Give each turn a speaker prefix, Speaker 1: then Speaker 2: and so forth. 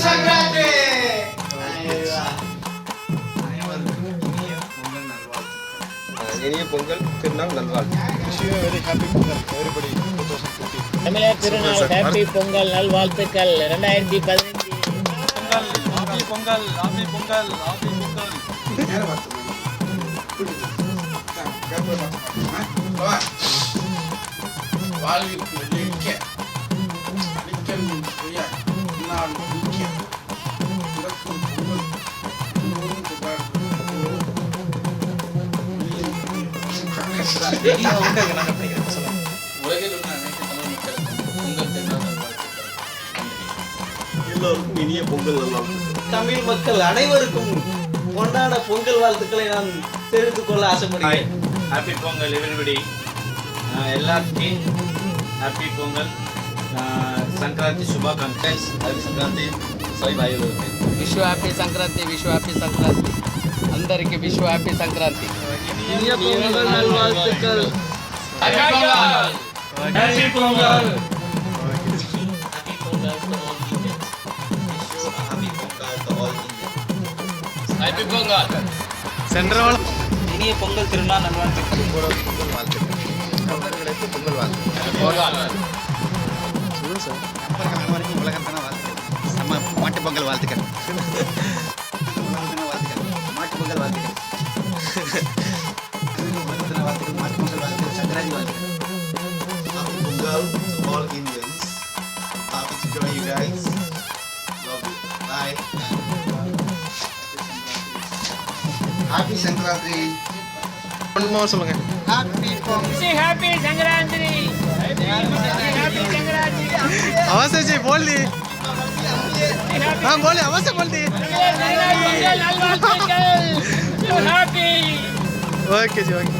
Speaker 1: சங்கராந்தி.
Speaker 2: இனிய பொங்கல் திருநாள் நல்வாழ்த்து.
Speaker 3: Very happy Pongal everybody 2015.
Speaker 4: தமிழர் திருநாள் ஹாப்பி பொங்கல் நல்வாழ்த்துக்கள் 2015.
Speaker 3: Happy Pongal happy Pongal happy Pongal.
Speaker 1: வாழ்விற்கு வெள்ளிக்க அடிக்கல் பொய்யா நான் நிற்க பிறக்கும் பொங்கல் எல்லோரும் உலகில் உள்ள அனைத்து தமிழ் மக்களுக்கும் பொங்கல் திருநாள் நல்வாழ்த்துக்கள்.
Speaker 2: எல்லோருக்கும் இனிய பொங்கல் நல்வாழ்த்து.
Speaker 5: தமிழ் மக்கள் அனைவருக்கும் கொண்டாட பொங்கல் வாழ்த்துக்களை நான் தெரிவித்துக் கொள்ள ஆசைப்படுகிறேன்.
Speaker 6: Happy Pongal everybody. எல்லாருக்கும் ஹாப்பி பொங்கல் సంక్రాంతి శుభాకాంక్షలు.
Speaker 2: హ్యాపీ సంక్రాంతి సాయి భాయిలు.
Speaker 4: విశ్వ హ్యాపీ సంక్రాంతి విశ్వ హ్యాపీ సంక్రాంతి అందరికీ విశ్వ హ్యాపీ సంక్రాంతి.
Speaker 5: இனிய பொங்கல் நல்வாழ்த்துக்கள்.
Speaker 6: Happy pongal. Happy pongal.
Speaker 2: Happy pongal.
Speaker 4: Central
Speaker 5: இனிய பொங்கல் திருநாள் நல்வாழ்த்துக்கள்.
Speaker 2: பொங்கல் வாழ்த்துக்கள். தமிழர்களுக்கு பொங்கல் வாழ்த்து.
Speaker 7: அனைவருக்கும் உலகத்தன வாழ்த்துக்கள். நம்ம மாட்டு பொங்கல் வாழ்த்துக்கள். உலகத்தன வாழ்த்துக்கள். மாட்டு பொங்கல் வாழ்த்துக்கள். உலகத்தன வாழ்த்துக்கள். மாட்டு பொங்கல் வாழ்த்துக்கள். சங்கராந்தி வாழ்த்துக்கள்.
Speaker 2: Happy Pongal to all Indians. Happy to join you guys. Love you. Bye.
Speaker 7: Happy Sankranti.
Speaker 2: சொல்லுங்க.
Speaker 7: Happy Pongal.
Speaker 4: Happy Sankranti happy Sankranti
Speaker 3: आवाज से बोल दी. हाँ बोले आवाज से बोल दी.
Speaker 4: నల్వాழ்த்துக்கள் హ్యాపీ
Speaker 3: ओके जी ओके.